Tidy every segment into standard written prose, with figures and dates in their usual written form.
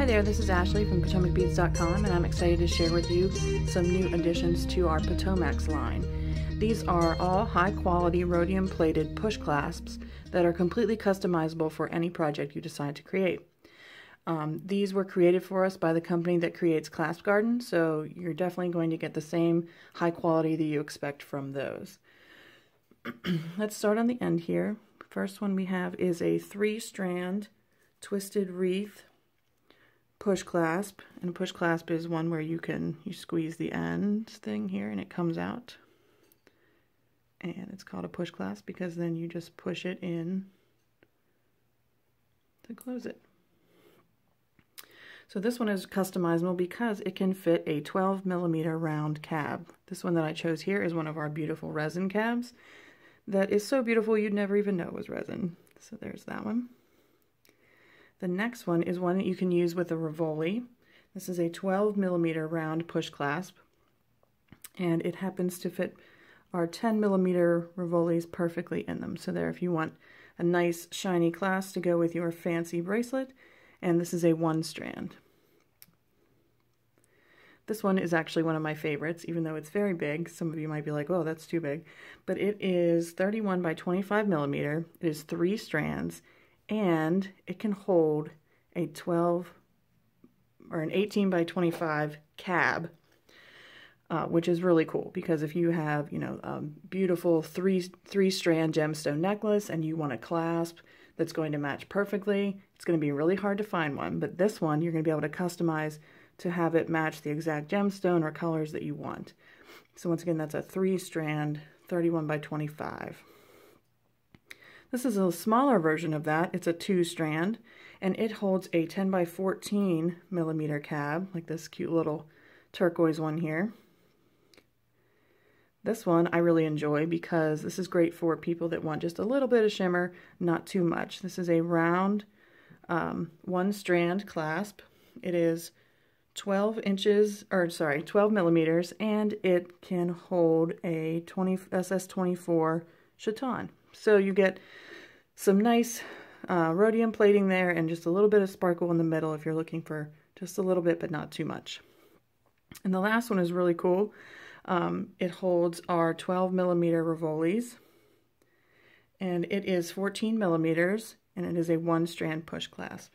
Hi there, this is Ashley from PotomacBeads.com, and I'm excited to share with you some new additions to our Potomax line. These are all high-quality rhodium-plated push clasps that are completely customizable for any project you decide to create. These were created for us by the company that creates Claspgarten, so you're definitely going to get the same high quality that you expect from those. Let's start on the end here. First one we have is a 3-strand twisted wreath push clasp, and a push clasp is one where you squeeze the end thing here and it comes out, and it's called a push clasp because then you just push it in to close it. So this one is customizable because it can fit a 12mm round cab. This one that I chose here is one of our beautiful resin cabs that is so beautiful you'd never even know it was resin. So there's that one. The next one is one that you can use with a rivoli. This is a 12mm round push clasp, and it happens to fit our 10mm rivolis perfectly in them. So there, if you want a nice shiny clasp to go with your fancy bracelet, and this is a 1-strand. This one is actually one of my favorites, even though it's very big. Some of you might be like, oh, that's too big. But it is 31 by 25mm. It is 3 strands, and it can hold a 12 or an 18 by 25 cab, which is really cool because if you have, a beautiful three-strand gemstone necklace and you want a clasp that's going to match perfectly, it's going to be really hard to find one. But this one, you're going to be able to customize to have it match the exact gemstone or colors that you want. So once again, that's a 3-strand, 31 by 25. This is a smaller version of that. It's a 2-strand, and it holds a 10 by 14mm cab, like this cute little turquoise one here. This one I really enjoy because this is great for people that want just a little bit of shimmer, not too much. This is a round 1-strand clasp. It is 12mm, and it can hold a SS24 chaton. So you get some nice rhodium plating there and just a little bit of sparkle in the middle if you're looking for just a little bit but not too much. And the last one is really cool. It holds our 12mm rivolis, and it is 14mm, and it is a 1-strand push clasp.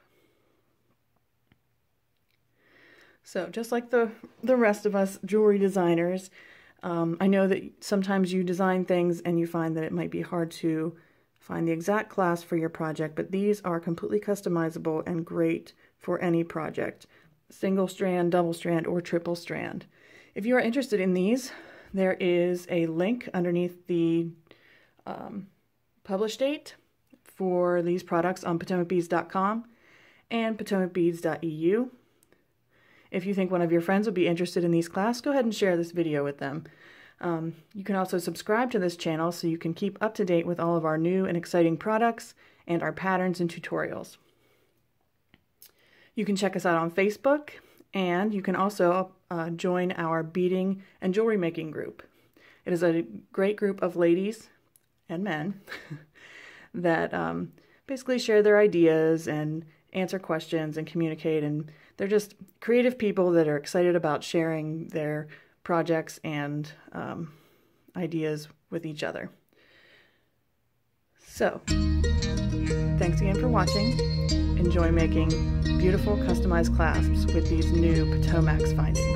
So just like the rest of us jewelry designers, I know that sometimes you design things and you find that it might be hard to find the exact clasp for your project, but these are completely customizable and great for any project. Single strand, double strand, or triple strand. If you are interested in these, there is a link underneath the publish date for these products on PotomacBeads.com and PotomacBeads.eu. If you think one of your friends would be interested in these clasps, go ahead and share this video with them. You can also subscribe to this channel so you can keep up to date with all of our new and exciting products and our patterns and tutorials. You can check us out on Facebook, and you can also join our beading and jewelry making group. It is a great group of ladies and men that basically share their ideas and answer questions and communicate, and they're just creative people that are excited about sharing their projects and ideas with each other. So, thanks again for watching. Enjoy making beautiful customized clasps with these new Potomax findings.